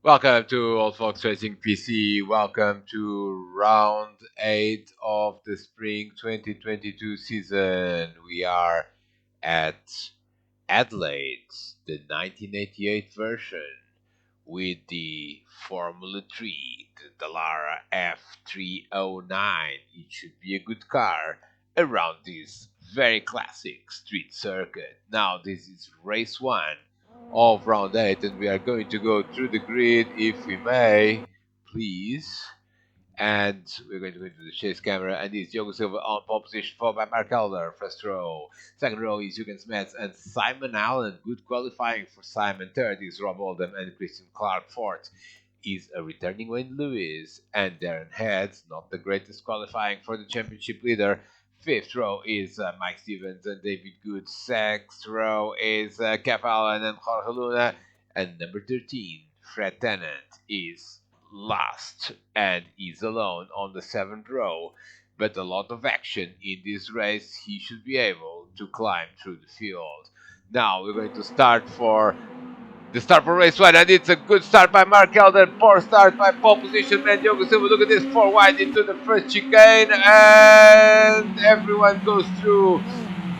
Welcome to Old Folks Racing PC. Welcome to round 8 of the spring 2022 season. We are at Adelaide, the 1988 version, with the Formula 3, the Dallara F309. It should be a good car around this very classic street circuit. Now, this is race 1 of round 8, and we are going to go through the grid if we may, please. And we're going to go into the chase camera, and it's Diogo Silva on pole position, followed by Mark Elder, first row. Second row is Jürgen Smets and Simon Allen. Good qualifying for Simon. Third is Rob Oldham and Christian Clark. Fourth is a returning Wayne Lewis and Darren Heads. Not the greatest qualifying for the championship leader. Fifth row is Mike Stevens and David Good. Sixth row is Kev Allen and Jorge Luna. And number 13, Fred Tennant, is last and is alone on the 7th row, but a lot of action in this race. He should be able to climb through the field. Now we're going to start for race 1, and it's a good start by Mark Elder. Poor start by pole position man Diogo Silva. Look at this, 4 wide into the first chicane, and everyone goes through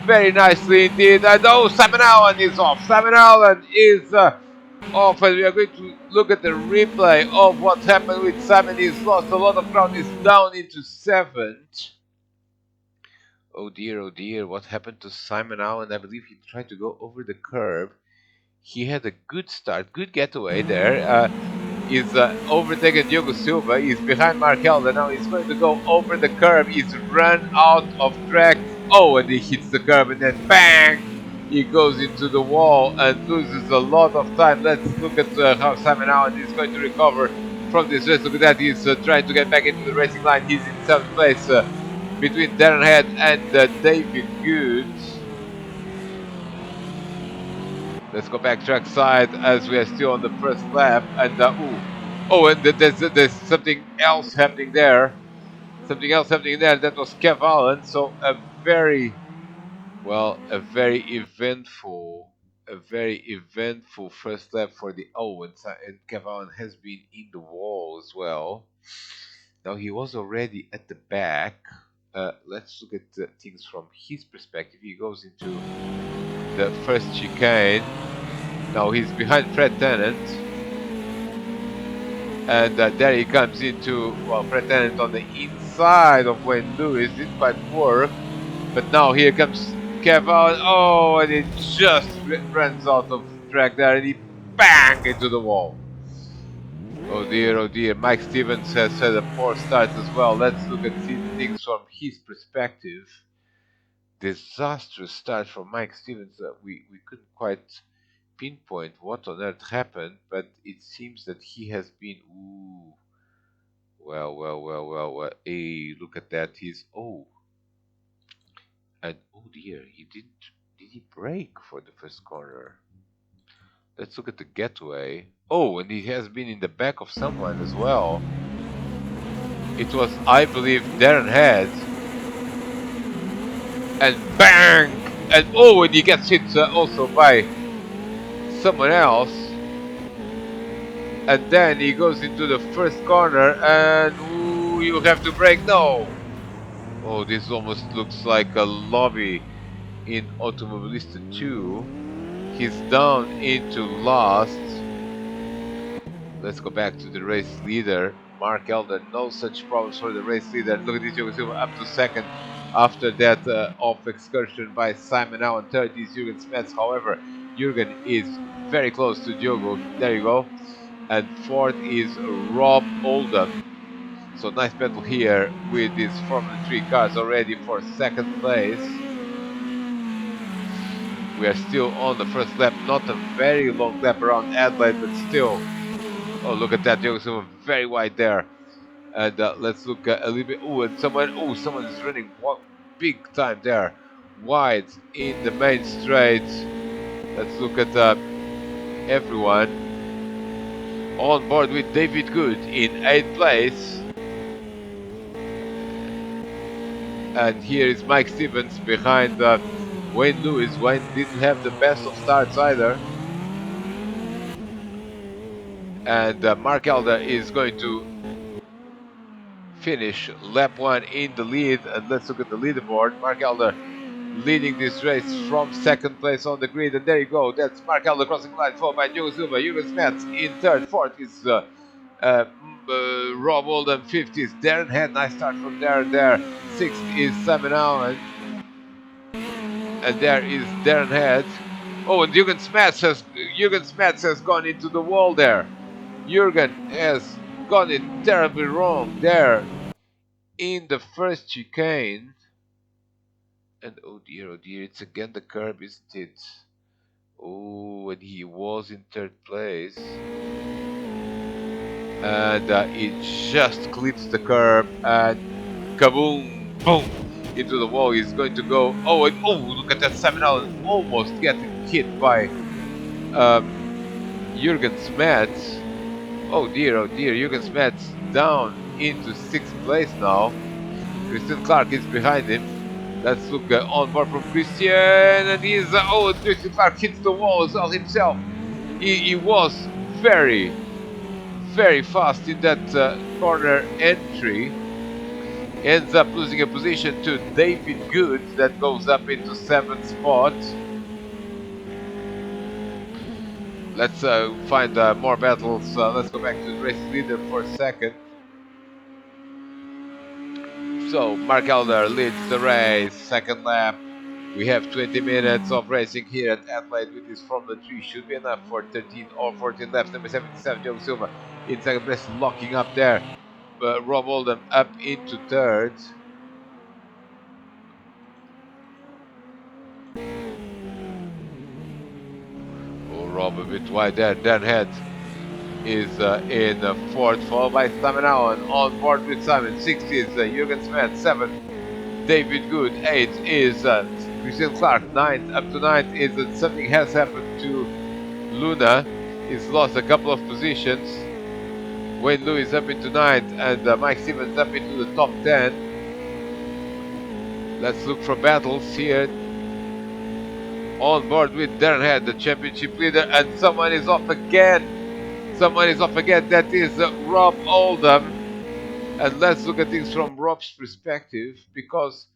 very nicely indeed. And Simon Allen is off. Simon Allen is off, and we are going to look at the replay of what happened with Simon. He's lost a lot of ground. He's down into 7th. Oh dear, what happened to Simon Allen? I believe he tried to go over the curb. He had a good start, good getaway there. He's overtaken Diogo Silva. He's behind Mark Elder. Now he's going to go over the curb. He's run out of track. Oh, and he hits the curb, and then bang! He goes into the wall and loses a lot of time. Let's look at how Simon Allen is going to recover from this race. Look at that. He's trying to get back into the racing line. He's in 7th place between Darren Head and David Good. Let's go back track side as we are still on the first lap. And and there's something else happening there. That was Kev Allen. So a very eventful first lap for the and Kev Allen has been in the wall as well. Now he was already at the back. Let's look at things from his perspective. He goes into the first chicane. Now he's behind Fred Tennant, and there he comes into Fred Tennant on the inside of Wayne Lewis. Didn't quite work, but now here comes Kev Allen. Oh, and it just runs out of track there, and he bang into the wall. Oh dear. Mike Stevens has had a poor start as well. Let's look at things from his perspective. Disastrous start from Mike Stevens. We couldn't quite pinpoint what on earth happened, but it seems that he has been hey, look at that. And oh dear, did he brake for the first corner? Let's look at the getaway. Oh, and he has been in the back of someone as well. It was, I believe, Darren Head. And bang! And and he gets hit also by someone else. And then he goes into the first corner, and you have to brake. No! Oh, this almost looks like a lobby in Automobilista 2. He's down into last. Let's go back to the race leader, Mark Elder. No such problems for the race leader. Look at this, Diogo Silva up to 2nd after that off excursion by Simon Allen. 3rd is Jürgen Smets. However, Jürgen is very close to Diogo. There you go. And 4th is Rob Oldham. So nice battle here with these Formula 3 cars already for 2nd place. We are still on the first lap, not a very long lap around Adelaide, but still. Oh, look at that, Diogo Silva, very wide there. And let's look a little bit. And someone is running big time there, wide in the main straight. Let's look at everyone on board with David Good in 8th place. And here is Mike Stevens behind Wayne Lewis. Wayne didn't have the best of starts either. And Mark Elder is going to finish lap 1 in the lead. And let's look at the leaderboard. Mark Elder leading this race from second place on the grid. And there you go. That's Mark Elder crossing the line, followed by Joe Silva. Jürgen Smets in third. Fourth is Rob Oldham. Fifth is Darren Head. Nice start from Darren there. Sixth is Simon Allen. And there is Darren Head. Oh, and Jürgen Smets has gone into the wall there. Jürgen has got it terribly wrong there in the first chicane. And oh dear, it's again the curb, isn't it? Oh, and he was in third place. And it just clips the curb and kaboom, boom, into the wall. He's going to go. Oh, and, oh, look at that Simon Allen almost getting hit by Jürgen Smets. Oh dear, Jürgen Smets down into sixth place now. Christian Clark is behind him. Let's look on board from Christian, and he's oh, Christian Clark hits the wall as well himself. He was very fast in that corner entry. Ends up losing a position to David Good, that goes up into 7th spot. Let's find more battles. Let's go back to the race leader for a second. So Mark Elder leads the race, second lap. We have 20 minutes of racing here at Adelaide with this Formula 3. Should be enough for 13 or 14 laps. Number 77, Joe Silva in second place, locking up there. Rob Oldham up into third. Oh, Rob a bit wide there. Dan Head is in fourth, followed by Simon Allen on board with Simon. 6th is Jürgen Smets. 7th, David Good. 8th is Christian Clark. 9th, up to 9th is something has happened to Luna. He's lost a couple of positions. Wayne Lewis up into 9th and Mike Stevens up into the top 10. Let's look for battles here. On board with Darren Head, the championship leader, and someone is off again. That is Rob Oldham. And let's look at things from Rob's perspective, because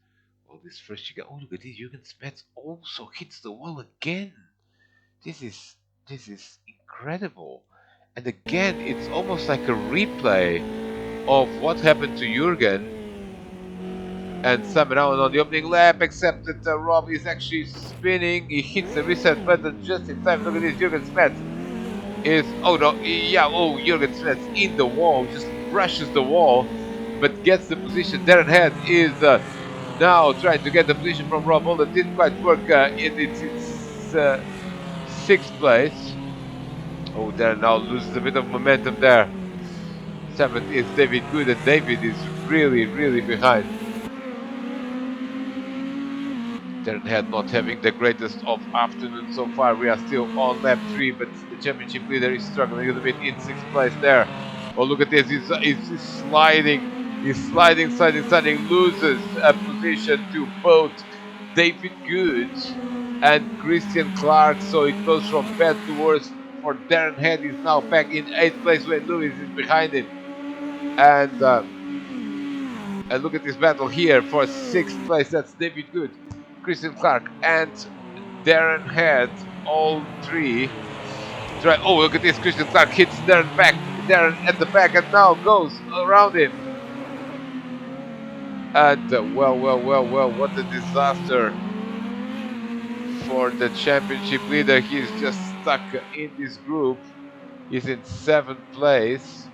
well, this first chicken. Oh, look at this! Jürgen Smets also hits the wall again. This is incredible. And again, it's almost like a replay of what happened to Jürgen and Simon Allen on the opening lap, except that Rob is actually spinning. He hits the reset button just in time. Look at this, Jürgen Smets is, Jürgen Smets in the wall, just brushes the wall, but gets the position. Darren Head is now trying to get the position from Rob Oldham. Didn't quite work. It's 6th place. Oh, Darren now loses a bit of momentum there. 7th is David Good, and David is really behind. Darren Head not having the greatest of afternoons so far. We are still on lap 3, but the championship leader is struggling a little bit in 6th place there. Oh, look at this, he's sliding. He's sliding, loses a position to both David Good and Christian Clark, so it goes from bad to worse for Darren Head. Is now back in 8th place when Lewis is behind him. And look at this battle here for 6th place. That's David Good, Christian Clark, and Darren Head, all three. Oh, look at this! Christian Clark hits Darren at the back, and now goes around him. And well, what a disaster for the championship leader. He's just stuck in this group. He's in 7th place.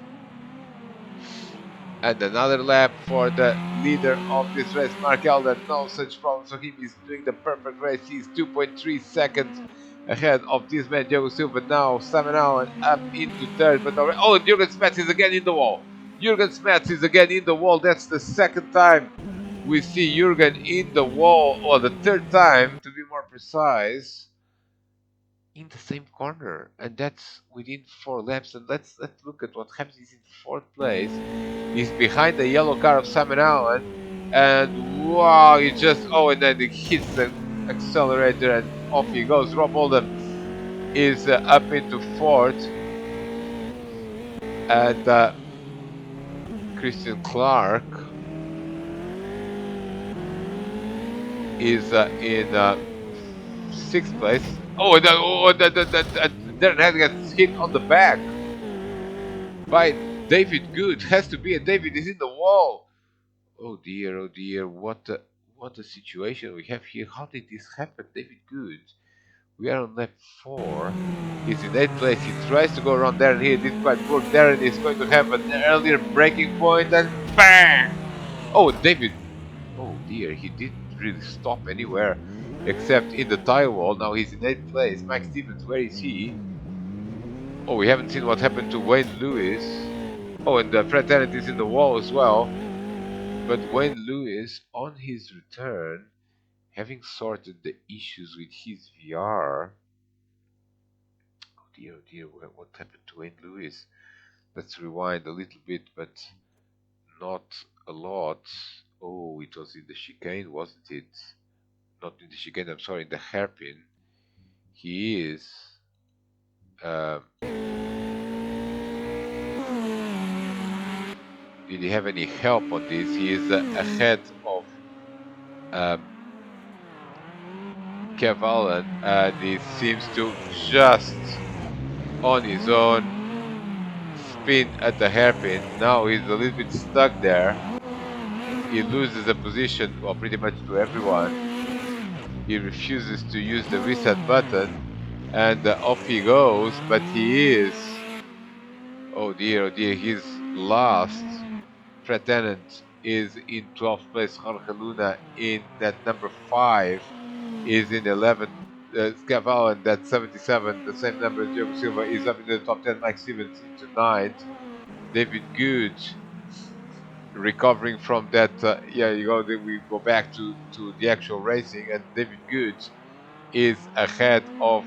And another lap for the leader of this race, Mark Elder. No such problems for him. He's doing the perfect race. He's 2.3 seconds ahead of this man, Diogo Silva. Now Simon Allen up into third. But oh, Jürgen Smets is again in the wall. That's the second time we see Jürgen in the wall, or the third time to be more precise, in the same corner, and that's within 4 laps. And let's look at what happens. He's in 4th place. He's behind the yellow car of Simon Allen, and wow, and then he hits the accelerator and off he goes. Rob Oldham is up into 4th. And Christian Clark is in sixth place. Oh, Darren Head gets hit on the back by David Good. Has to be, and David is in the wall. Oh dear, oh dear. What a situation we have here. How did this happen? David Good. We are on lap 4. He's in 8th place. He tries to go around Darren here. It didn't quite work. Darren is going to have an earlier breaking point and bang! Oh, David. Oh dear, he didn't really stop anywhere except in the tire wall. Now he's in 8th place. Mike Stevens, where is he? Oh, we haven't seen what happened to Wayne Lewis. Oh, and Fred Tennant is in the wall as well. But Wayne Lewis, on his return, having sorted the issues with his VR. Oh dear, what happened to Wayne Lewis? Let's rewind a little bit, but not a lot. Oh, it was in the chicane, wasn't it? Not in the chicane, I'm sorry, in the hairpin. He is. Um, did he have any help on this? He is ahead of Kev Allen, and he seems to just on his own spin at the hairpin. Now he's a little bit stuck there. He loses a position, well, pretty much to everyone. He refuses to use the reset button, and off he goes, but he is. Oh dear, he's last. Fred Tennant is in 12th place. Jorge Luna in that number 5 is in 11th. Scavallo in that 77, the same number as Diogo Silva, is up in the top 10. Mike Stevens into 9th. David Good recovering from that. We go back to the actual racing, and David Good is ahead of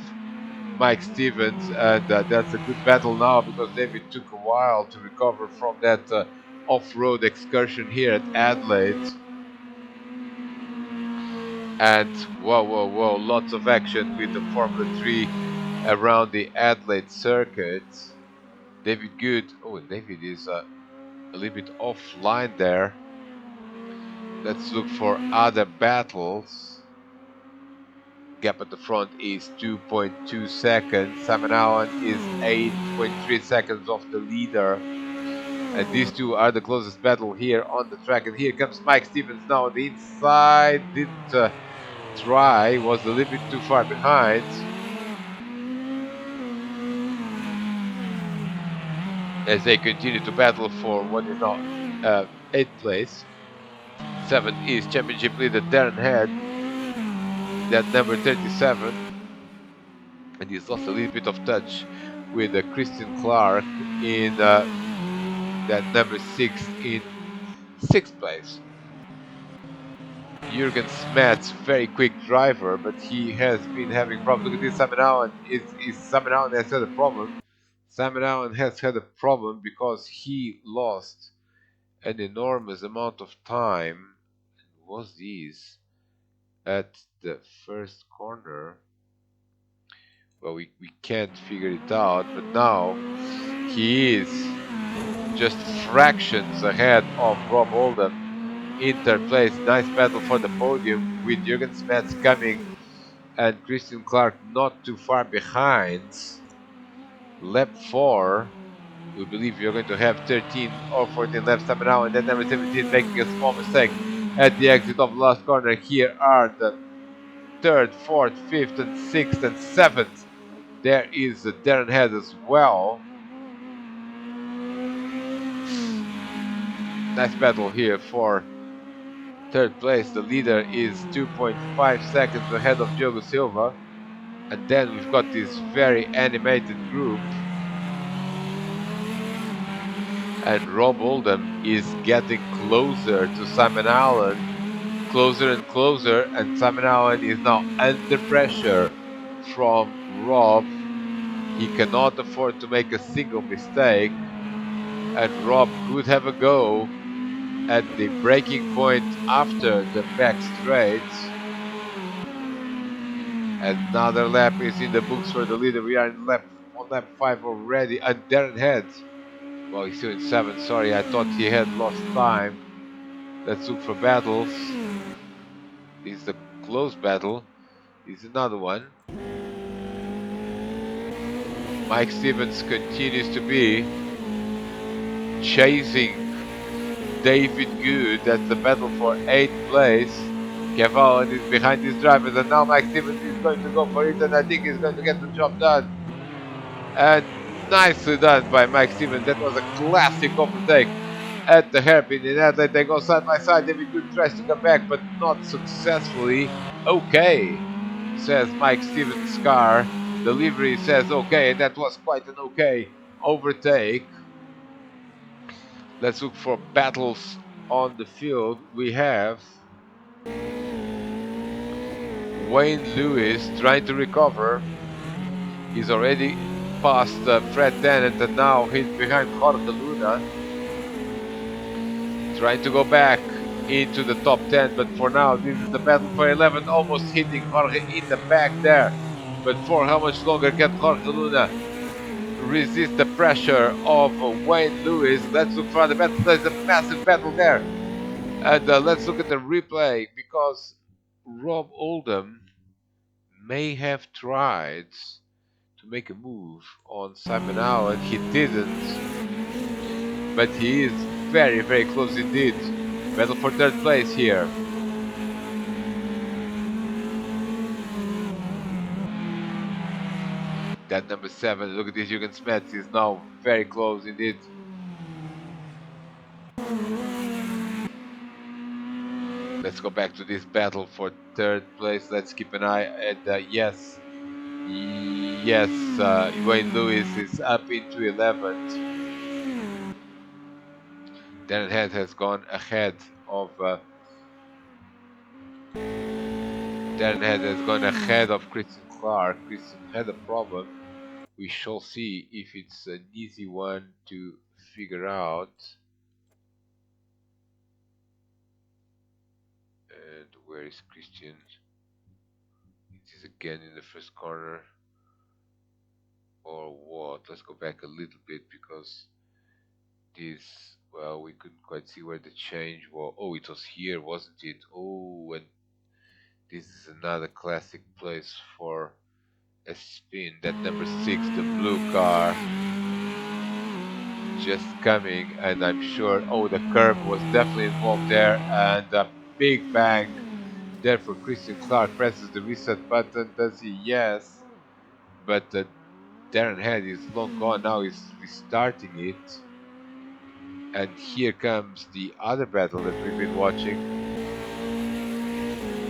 Mike Stevens, and that's a good battle now because David took a while to recover from that off-road excursion here at Adelaide. And whoa, lots of action with the Formula 3 around the Adelaide circuit. David Good, oh, and David is a little bit offline there. Let's look for other battles. Gap at the front is 2.2 seconds. Simon Allen is 8.3 seconds off the leader. And these two are the closest battle here on the track. And here comes Mike Stevens now on the inside. Didn't try, was a little bit too far behind. As they continue to battle for what is now 8th place. 7th is championship leader Darren Head. That number 37. And he's lost a little bit of touch with Christian Clark in that number 6 in 6th place. Jürgen Smets, very quick driver, but he has been having problems. Look at this, Simon Allen. Simon Allen has had a problem. Simon Allen has had a problem because he lost an enormous amount of time. Was this at the first corner? Well, we can't figure it out, but now he is just fractions ahead of Rob Oldham in third place. Nice battle for the podium with Jürgen Smets coming and Christian Clark not too far behind. Lap 4, we believe you're going to have 13 or 14 laps coming out, and then number 17 making a small mistake at the exit of the last corner. Here are the 3rd, 4th, 5th, and 6th, and 7th. There is Darren Head as well. Nice battle here for 3rd place. The leader is 2.5 seconds ahead of Diogo Silva. And then we've got this very animated group. And Rob Oldham is getting closer to Simon Allen. Closer and closer. And Simon Allen is now under pressure from Rob. He cannot afford to make a single mistake. And Rob could have a go at the breaking point after the back straight. Another lap is in the books for the leader. We are on lap 5 already. And Darren Head Well, he's still in 7th. Sorry, I thought he had lost time. Let's look for battles. This is the close battle. This is another one. Mike Stevens continues to be chasing David Good. That's the battle for 8th place. Kevin is behind his drivers, and now Mike Stevens is going to go for it, and I think he's going to get the job done. And nicely done by Mike Stevens. That was a classic overtake at the hairpin in Adelaide. They go side by side. David Good tries to come back, but not successfully. Okay, says Mike Stevens' car. The livery says okay, and that was quite an okay overtake. Let's look for battles on the field. We have Wayne Lewis trying to recover. He's already past Fred Tennant, and now he's behind Jorge Luna. Trying to go back into the top 10, but for now, this is the battle for 11, almost hitting Jorge in the back there. But for how much longer can Jorge Luna resist the pressure of Wayne Lewis? Let's look for the battle. There's a massive battle there. And let's look at the replay, because Rob Oldham may have tried to make a move on Simon Allen. He didn't, but he is very, very close indeed. Battle for 3rd place here. That number 7, look at this, Jürgen Smets is now very close indeed. Let's go back to this battle for 3rd place. Let's keep an eye at yes, Wayne Lewis is up into 11th. Darren Head has gone ahead of Christian Clark. Christian had a problem. We shall see if it's an easy one to figure out. And where is Christian? It is again in the first corner. Or what? Let's go back a little bit, because this, well, we couldn't quite see where the change was. Oh, it was here, wasn't it? Oh, and this is another classic place for a spin. That number 6, the blue car, just coming, and I'm sure, oh, the curb was definitely involved there, and a big bang there for Christian Clark. Presses the reset button. Does he? Yes, but Darren Head is long gone. Now he's restarting it, and here comes the other battle that we've been watching,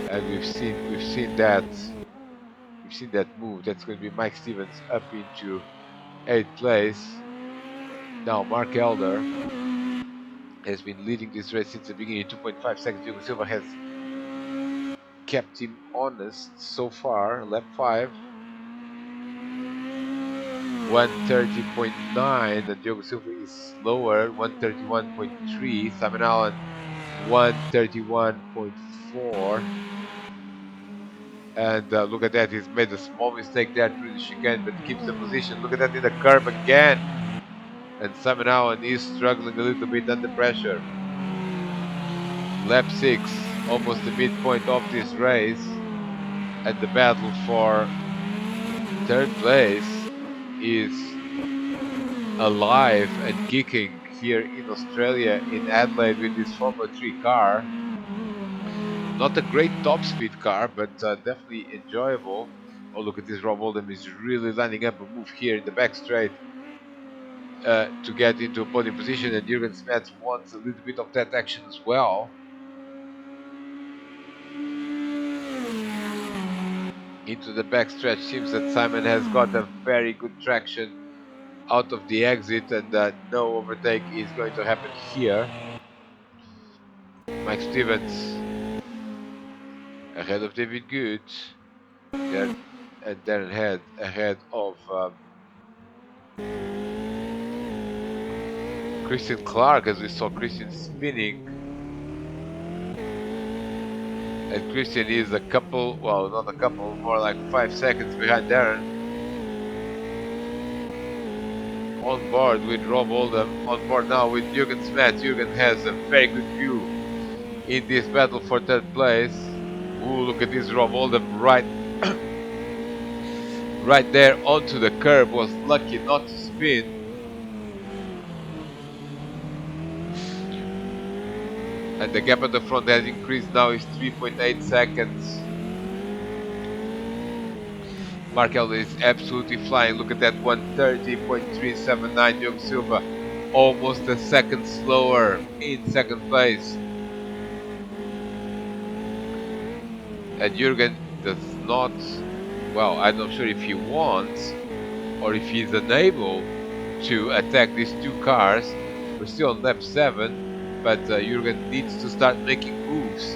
and we've seen that move. That's going to be Mike Stevens up into 8th place. Now Mark Elder has been leading this race since the beginning. 2.5 seconds. Diogo Silva has kept him honest so far. Lap 5, 130.9, and Diogo Silva is slower, 131.3. Simon Allen, 131.4. And look at that, he's made a small mistake there through the chicane, but keeps the position. Look at that in the curb again. And Simon Allen is struggling a little bit under pressure. Lap 6, almost the midpoint of this race, and the battle for 3rd place is alive and kicking here in Australia, in Adelaide, with this Formula 3 car. Not a great top speed car, but definitely enjoyable. Oh, look at this, Rob Oldham is really lining up a move here in the back straight to get into a podium position, and Jürgen Smets wants a little bit of that action as well. Into the backstretch, seems that Simon has got a very good traction out of the exit, and no overtake is going to happen here. Mike Stevens ahead of David Good, and Darren Head ahead of Christian Clark, as we saw Christian spinning. And Christian is a couple, well, not a couple, more like 5 seconds behind Darren. on board with Rob Oldham, on board now with Jürgen Smets. Jürgen has a very good view in this battle for third place. Ooh, look at this Rob Oldham right, right there onto the curb. Was lucky not to spin. And the gap at the front has increased now is 3.8 seconds. Markel is absolutely flying. Look at that 130.379. Diogo Silva almost a second slower in second place. And Jürgen does not, well, I'm not sure if he wants or if he's unable to attack these two cars. We're still on lap 7, but Jürgen needs to start making moves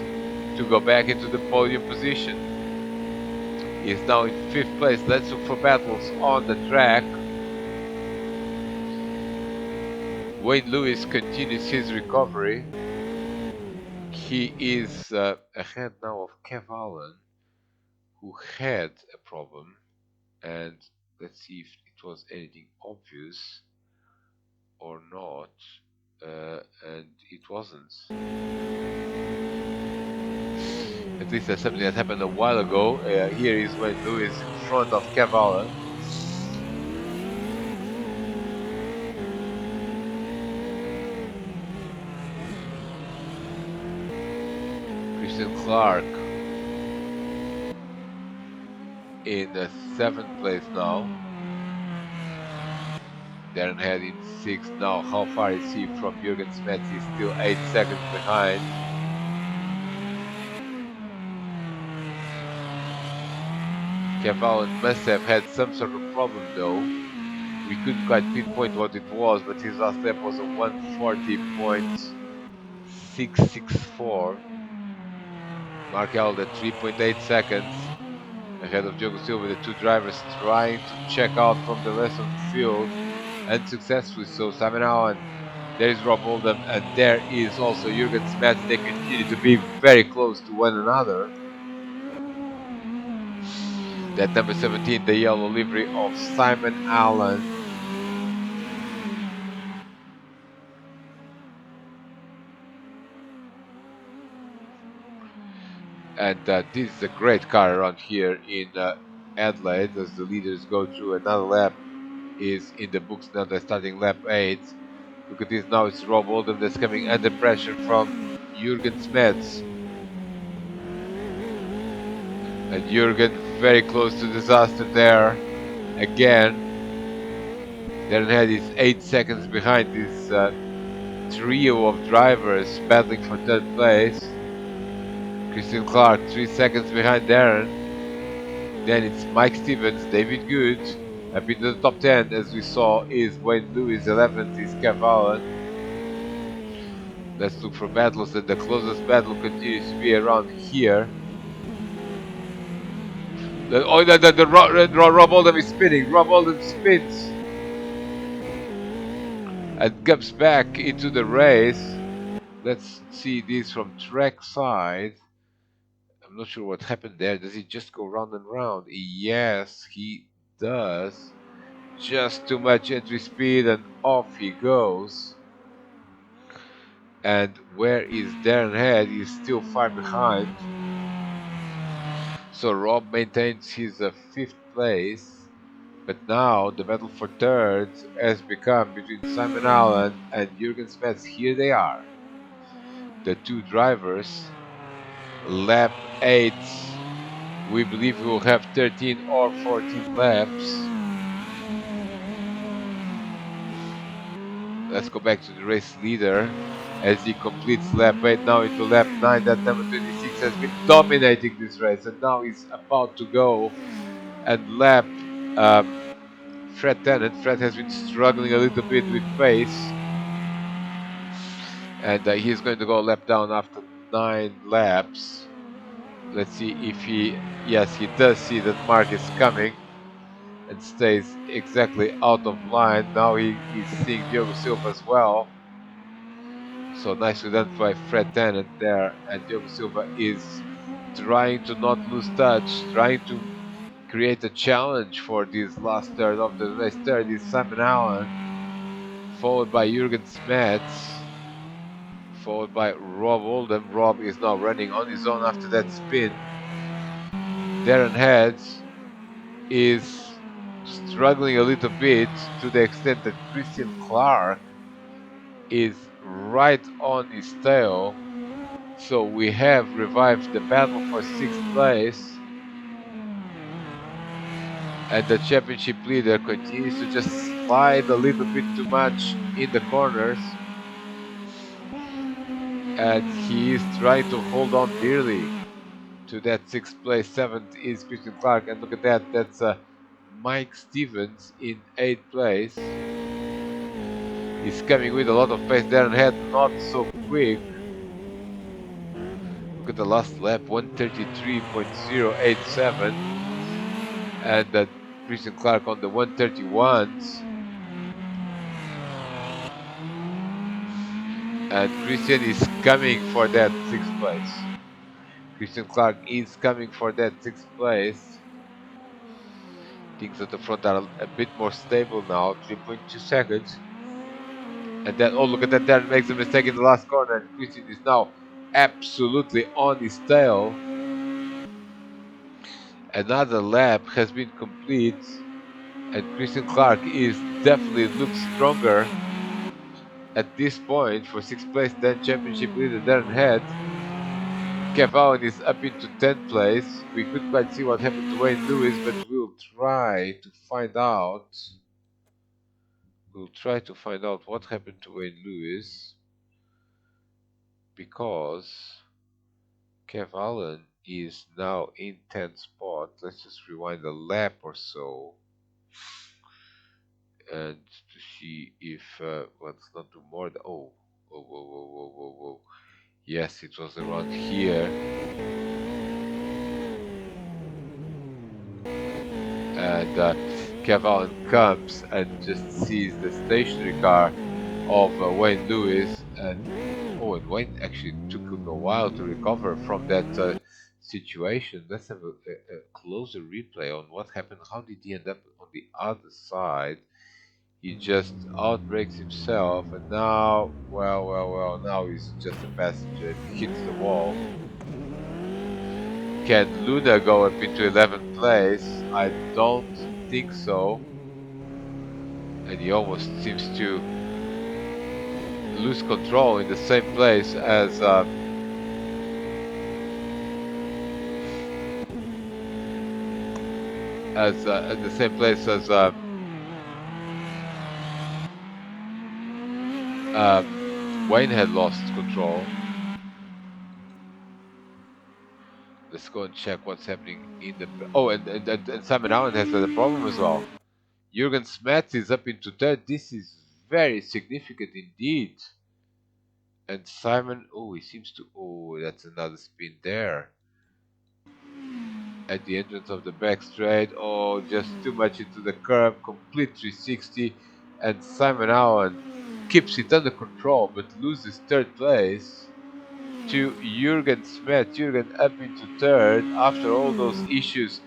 to go back into the podium position. He is now in 5th place. Let's look for battles on the track. Wayne Lewis continues his recovery. He is ahead now of Kev Allen, who had a problem. And let's see if it was anything obvious or not. And it wasn't. At least that's something that happened a while ago. Here is Wayne Lewis in front of Kev Allen. Christian Clark in the 7th place now. Darren Head in 6th now. How far is he from Jürgen Smets? He's still 8 seconds behind. Kev Allen must have had some sort of problem though. We couldn't quite pinpoint what it was, but his last lap was a 140.664. Mark Allen at 3.8 seconds ahead of Diogo Silva. The two drivers trying to check out from the rest of the field unsuccessfully. So Simon Allen, there is Rob Oldham, and there is also Jürgen Smets. They continue to be very close to one another. That number 17, the yellow livery of Simon Allen. And this is a great car around here in Adelaide as the leaders go through. Another lap is in the books now. They're starting lap 8. Look at this now. It's Rob Oldham that's coming under pressure from Jürgen Smets. And Jürgen very close to disaster there again. Darren Head is 8 seconds behind this trio of drivers battling for third place. Christian Clark 3 seconds behind Darren. Then it's Mike Stevens, David Good up into the top 10 as we saw is Wayne Lewis. 11th is Kev Allen. Let's look for battles, and the closest battle continues to be around here. Rob Oldham is spinning. Rob Oldham spins and comes back into the race. Let's see this from track side. I'm not sure what happened there. Does he just go round and round? Yes, he does. Just too much entry speed and off he goes. And where is Darren Head? He's still far behind. So Rob maintains his 5th place. But now the battle for third has become between Simon Allen and Jürgen Smets. Here they are. The two drivers. Lap 8. We believe we will have 13 or 14 laps. Let's go back to the race leader as he completes lap 8 now into lap 9. That number 26 has been dominating this race, and now he's about to go and lap Fred Tennant. Fred has been struggling a little bit with pace, and he's going to go lap down after 9 laps. Let's see if he, yes, he does see that Mark is coming and stays exactly out of line. Now he is seeing Diogo Silva as well. So nicely done by Fred Tennant there, and Diogo Silva is trying to not lose touch, trying to create a challenge for this last third of the race. Third is Simon Allen. followed by Jürgen Smets, followed by Rob Oldham. Rob is now running on his own after that spin. Darren Heads is struggling a little bit to the extent that Christian Clark is right on his tail. So we have revived the battle for sixth place. And the championship leader continues to just slide a little bit too much in the corners. And he is trying to hold on dearly to that sixth place. Seventh is Christian Clark. And look at that, that's Mike Stevens in eighth place. He's coming with a lot of pace. Darren Head not so quick. Look at the last lap, 133.087. And Christian Clark on the 131s. And Christian is coming for that sixth place. Christian Clark is coming for that sixth place. Things at the front are a bit more stable now, 3.2 seconds. And then, oh, look at that, Darren makes a mistake in the last corner, and Christian is now absolutely on his tail. Another lap has been complete, and Christian Clark is definitely looks stronger at this point for sixth place than championship leader Darren Head. Kev Allen is up into 10th place. We couldn't quite see what happened to Wayne Lewis, but we'll try to find out. We'll try to find out what happened to Wayne Lewis, because Kev Allen is now in 10th spot. Let's just rewind a lap or so and to see if let's not do more. Oh, whoa, whoa, whoa, whoa, whoa, whoa. Yes, it was around here. And Kev Allen comes and just sees the stationary car of Wayne Lewis, and oh, and Wayne actually took him a while to recover from that situation. Let's have a closer replay on what happened. How did he end up on the other side? He just outbrakes himself, and now, well, now he's just a passenger and hits the wall. Can Luna go up into 11th place? I don't think so. And he almost seems to lose control in the same place as at the same place as Wayne had lost control. Let's go and check what's happening in the. Oh, and Simon Allen has had a problem as well. Jürgen Smets is up into third. This is very significant indeed. And Simon, oh, he seems to. Oh, that's another spin there. At the entrance of the back straight. Oh, just too much into the curb. Complete 360. And Simon Allen keeps it under control but loses third place to Jürgen Smets. Jürgen up into third after all those issues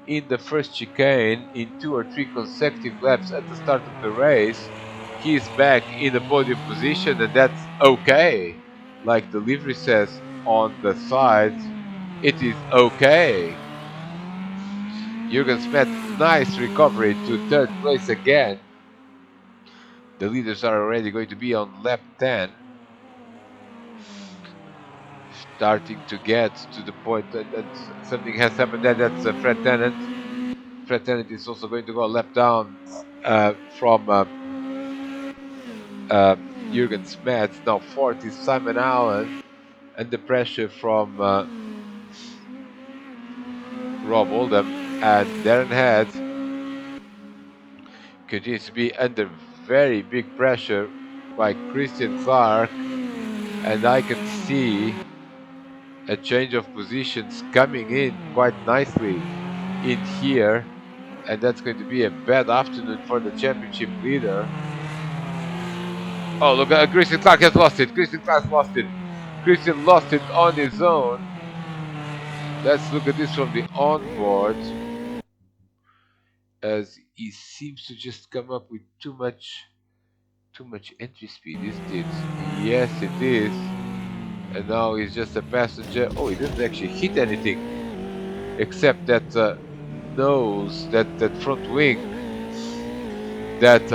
in the first chicane in 2 or 3 consecutive laps at the start of the race. He is back in the podium position, and that's okay. Like the livery says on the side, it is okay. Jürgen Smets, nice recovery to third place again. The leaders are already going to be on lap 10. Starting to get to the point that something has happened there. That's Fred Tennant. Fred Tennant is also going to go a lap down from Jürgen Smets. Now fourth is Simon Allen, and the pressure from Rob Oldham and Darren Head continues to be under very big pressure by Christian Clark, and I can see a change of positions coming in quite nicely in here, and that's going to be a bad afternoon for the championship leader. Oh, look, Christian Clark has lost it. Christian Clark lost it. Christian lost it on his own. Let's look at this from the onboard, as he seems to just come up with too much too much entry speed, isn't it? Yes, it is. And now he's just a passenger. Oh, he didn't actually hit anything except that nose, that front wing that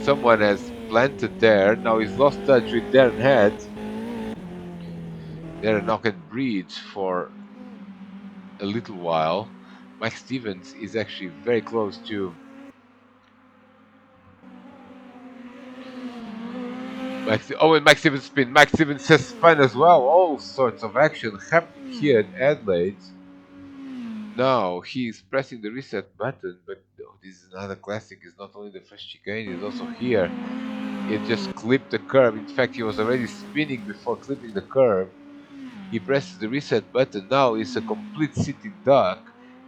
someone has planted there. Now he's lost touch with Darren Head. Darren now can breathe for a little while. Mike Stevens is actually very close to and Mike Stevens spin. Mike Stevens has spun as well. All sorts of action happening here at Adelaide. Now he's pressing the reset button, but oh, this is another classic. It's not only the first chicane, it's also here. It just clipped the curve. In fact, he was already spinning before clipping the curve. He presses the reset button. Now it's a complete sitting duck.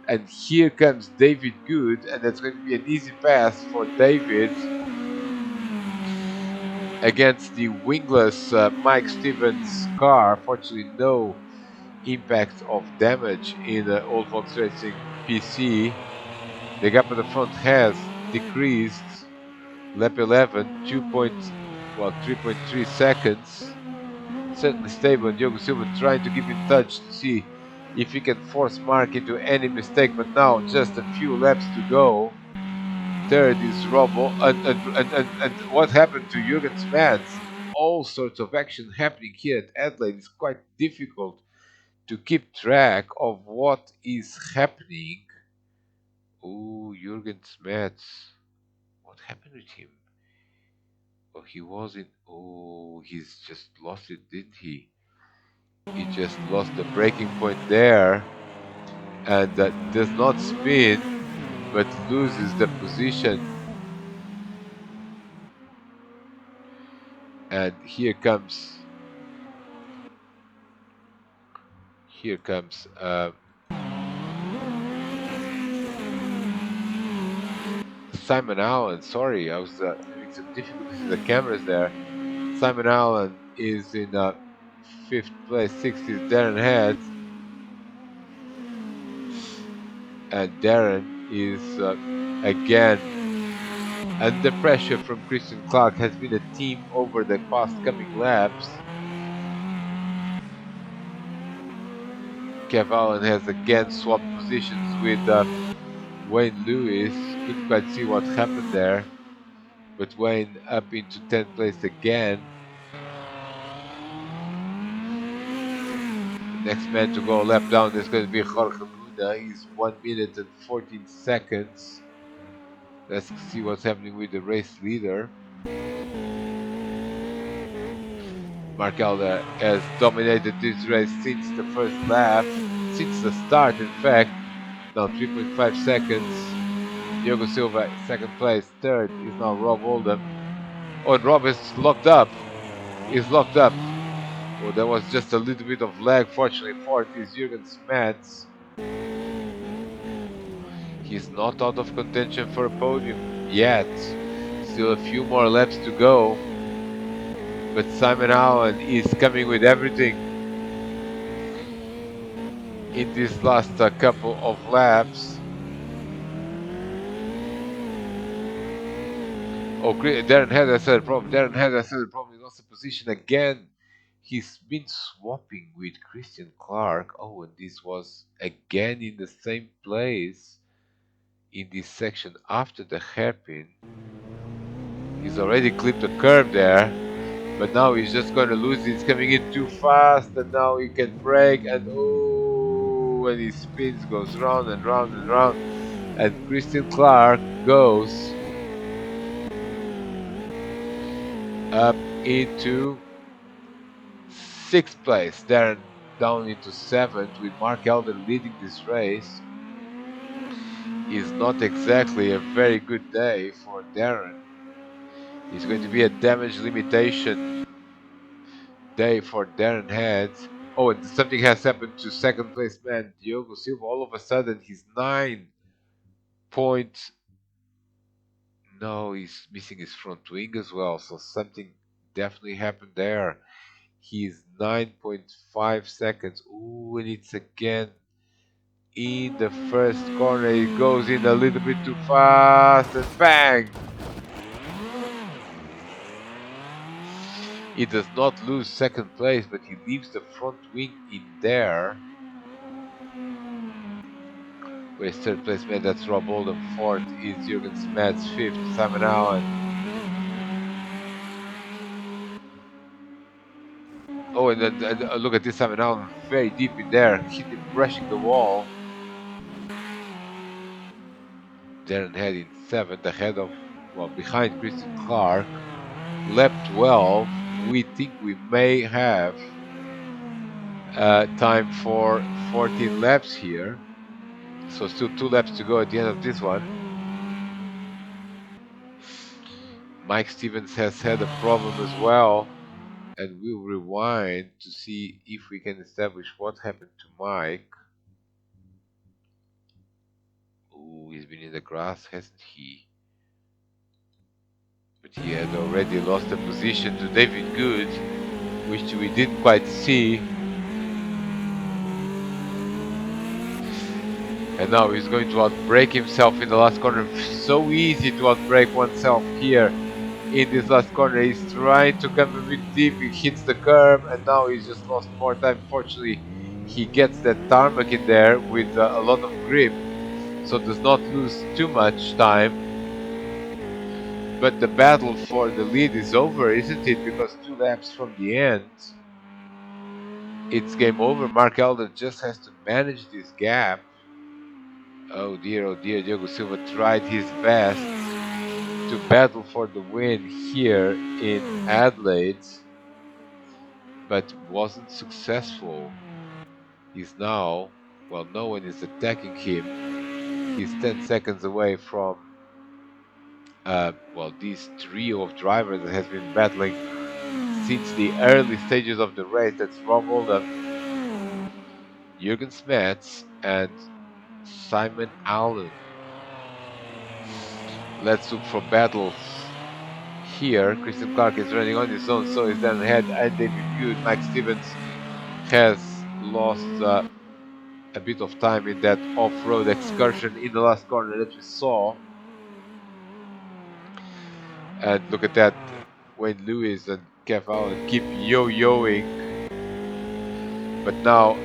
And here comes David Good, and that's going to be an easy pass for David against the wingless Mike Stevens car. Fortunately, no impact of damage in the Old Fox Racing PC. The gap at the front has decreased. Lap 11, 3.3 seconds. Certainly stable, and Diogo Silva trying to keep in touch to see if he can force Mark into any mistake. But now, just a few laps to go. Third is Robo, and what happened to Jürgen Smets? All sorts of action happening here at Adelaide. It's quite difficult to keep track of what is happening. Oh, Jürgen Smets. What happened with him? Oh, he wasn't. Oh, he's just lost it, didn't he? He just lost the breaking point there, and that does not spin, but loses the position. And here comes Simon Allen. Sorry, I was having some difficulties with the cameras there. Simon Allen is in fifth place. Sixth is Darren Head, and Darren is again under pressure from Christian Clark. Has been a team over the past coming laps. Kev Allen has again swapped positions with Wayne Lewis. Couldn't quite see what happened there, but Wayne up into 10th place again. The next man to go a lap down is going to be Jorge Luna. He's 1 minute and 14 seconds. Let's see what's happening with the race leader. Mark Alder has dominated this race since the first lap, since the start in fact. Now 3.5 seconds. Diogo Silva, second place. Third is now Rob Oldham. Oh, and Rob is locked up. He's locked up. Oh, there was just a little bit of lag. Fortunately, fourth is Jürgen Smets. He's not out of contention for a podium yet. Still a few more laps to go. But Simon Allen is coming with everything in this last couple of laps. Oh, Darren Head has had a problem. Darren Head has had a problem. He lost the position again. He's been swapping with Christian Clark. Oh, and this was again in the same place in this section after the hairpin. He's already clipped the curve there, but now he's just going to lose. He's coming in too fast, and now he can brake, and oh, and he spins, goes round and round and round, and Christian Clark goes up into 6th place. Darren down into 7th with Mark Elder leading this race. Is not exactly a very good day for Darren. It's going to be a damage limitation day for Darren Head. Oh, and something has happened to second place man Diogo Silva. All of a sudden, he's 9 points. No, he's missing his front wing as well. So something definitely happened there. He's 9.5 seconds. Ooh, and it's again in the first corner. He goes in a little bit too fast, and bang! He does not lose second place, but he leaves the front wing in there. Where's third place man? That's Rob Oldham. Fourth is Jürgen Smets. Fifth, Simon Allen. Oh, and then look at this Simon Allen, very deep in there, brushing the wall. Darren Head in seventh, ahead of, well, behind Christian Clark. Lap 12. We think we may have time for 14 laps here. So still 2 laps to go at the end of this one. Mike Stevens has had a problem as well, and we'll rewind to see if we can establish what happened to Mike. Oh, he's been in the grass, hasn't he? But he has already lost the position to David Good, which we didn't quite see. And now he's going to outbrake himself in the last corner. So easy to outbrake oneself here in this last corner. He's trying to come a bit deep, he hits the curb, and now he's just lost more time. Fortunately, he gets that tarmac in there with a lot of grip, so does not lose too much time. But the battle for the lead is over, isn't it? Because 2 laps from the end, it's game over. Mark Elder just has to manage this gap. Oh dear, Diogo Silva tried his best to battle for the win here in Adelaide, but wasn't successful. He's now, well, no one is attacking him. He's 10 seconds away from, well, this trio of drivers that has been battling since the early stages of the race. That's Rob Oldham, Jürgen Smets, and Simon Allen. Let's look for battles here. Christian Clark is running on his own, so is Darren Head and David Good. Mike Stevens has lost a bit of time in that off-road excursion in the last corner that we saw. And look at that, Wayne Lewis and Kev Allen keep yo-yoing. But now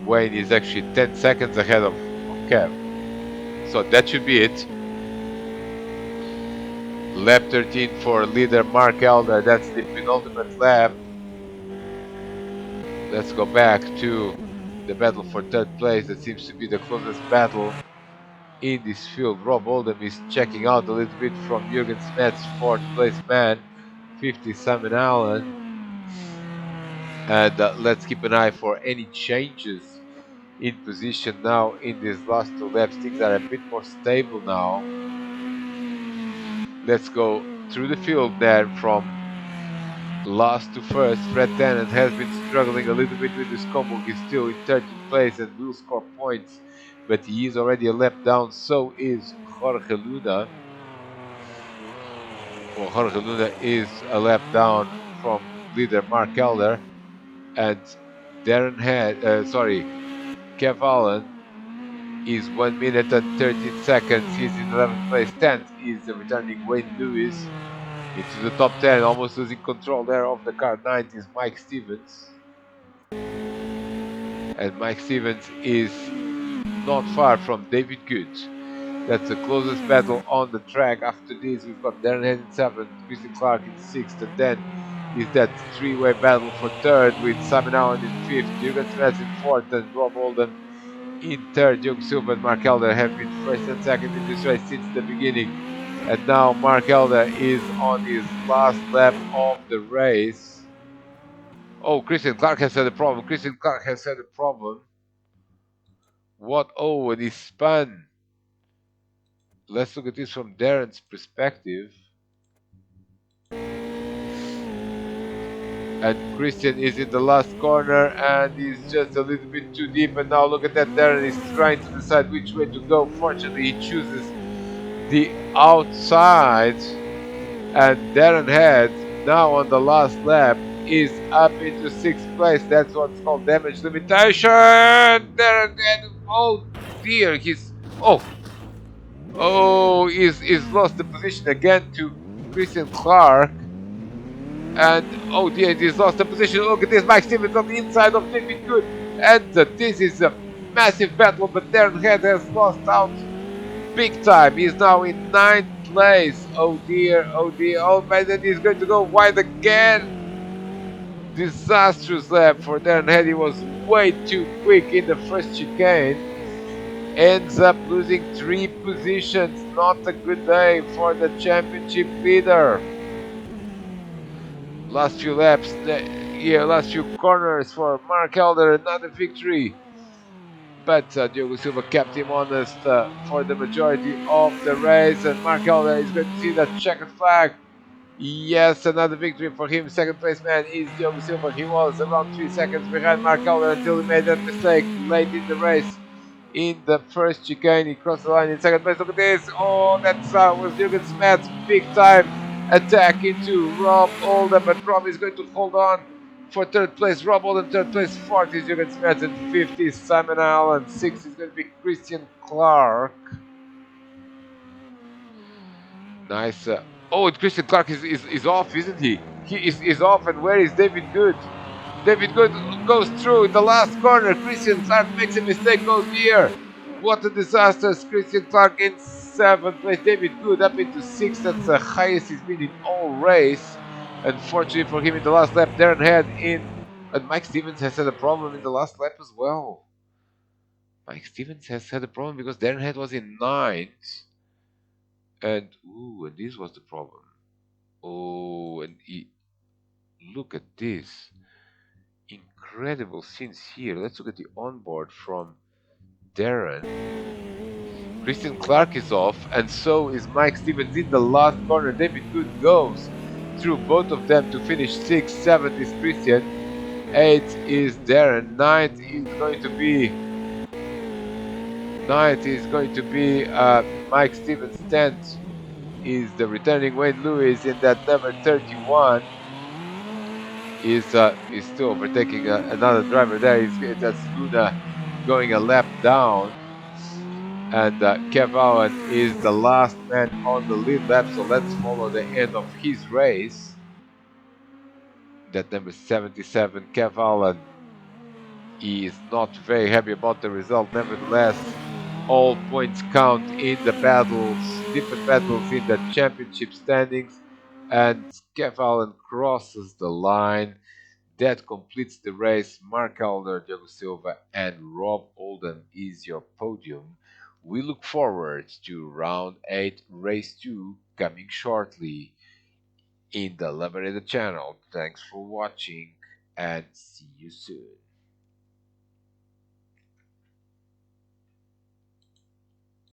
Wayne is actually 10 seconds ahead of Kev. So that should be it. Lap 13 for leader Mark Elder. That's the penultimate lap. Let's go back to the battle for third place. That seems to be the closest battle in this field. Rob Oldham is checking out a little bit from Jürgen Smets, fourth place man. 50 Simon Allen. And let's keep an eye for any changes in position now in these last 2 laps. Things are a bit more stable now. Let's go through the field there from last to first. Fred Tennant has been struggling a little bit with his combo. He's still in 13th place and will score points, but he is already a lap down. So is Jorge Luna. Well, Jorge Luna is a lap down from leader Mark Elder, and Kev Allen is 1 minute and 13 seconds. He's in 11th place. 10th is the returning Wayne Lewis into the top 10, almost losing control there of the car. 9th is Mike Stevens, and Mike Stevens is not far from David Good. That's the closest battle on the track. After this, we've got Darren Head in 7th, Christian Clark in 6th, and then is that 3-way battle for 3rd with Simon Allen in 5th, Jürgen Smets in 4th, and Rob Oldham in 3rd. Diogo Silva and Mark Elder have been 1st and 2nd in this race since the beginning. And now Mark Elder is on his last lap of the race. Oh, Christian Clark has had a problem. What? Oh, and he spun. Let's look at this from Darren's perspective. And Christian is in the last corner and he's just a little bit too deep. And now look at that, Darren is trying to decide which way to go. Fortunately, he chooses the outside. And Darren Head, now on the last lap, is up into 6th place. That's what's called damage limitation. Darren Head, oh dear, he's lost the position again to Christian Clark. And oh dear, he's lost the position. Look at this, Mike Stevens on the inside of David Good. And this is a massive battle, but Darren Head has lost out big time. He's now in ninth place. Oh dear, oh dear. Oh man, then he's going to go wide again. Disastrous lap for Darren Head. He was way too quick in the first chicane. Ends up losing 3 positions. Not a good day for the championship leader. Last few laps, yeah, last few corners for Mark Elder, another victory. But Diogo Silva kept him honest for the majority of the race, and Mark Elder is going to see that checkered flag. Yes, another victory for him. Second place man is Diogo Silva. He was around 3 seconds behind Mark Elder until he made that mistake late in the race. In the first chicane, he crossed the line in second place. Look at this! Oh, that was Jürgen Smets' big time attack into Rob Olden, but Rob is going to hold on for third place. Rob Olden, third place. Fourth is Jürgen Smets, and fifth is Simon Allen. Sixth is going to be Christian Clark. Nice. Oh, Christian Clark is off, isn't he? He is off, and where is David Good? David Good goes through in the last corner. Christian Clark makes a mistake, goes near. What a disaster. Christian Clark in seventh place. David Good up into sixth. That's the highest he's been in all race. Unfortunately for him in the last lap, Darren Head in. And Mike Stevens has had a problem in the last lap as well. Mike Stevens has had a problem because Darren Head was in ninth. And, ooh, and this was the problem. Oh, and look at this. Incredible scenes here. Let's look at the onboard from Darren. Christian Clark is off, and so is Mike Stevens in the last corner. David Good goes through both of them to finish 6th. 7th is Christian. 8th is Darren. 9th is going to be Mike Stevens. 10th is the returning Wayne Lewis in that number 31. Is still overtaking another driver there. That's Luna going a lap down, and Kev Allen is the last man on the lead lap. So let's follow the end of his race. That number 77, Kev Allen, is not very happy about the result. Nevertheless, all points count in the battles, different battles in the championship standings, and Kev Allen crosses the line. That completes the race. Mark Elder, Diogo Silva, and Rob Olden is your podium. We look forward to round 8, race 2, coming shortly in the Liberated channel. Thanks for watching and see you soon.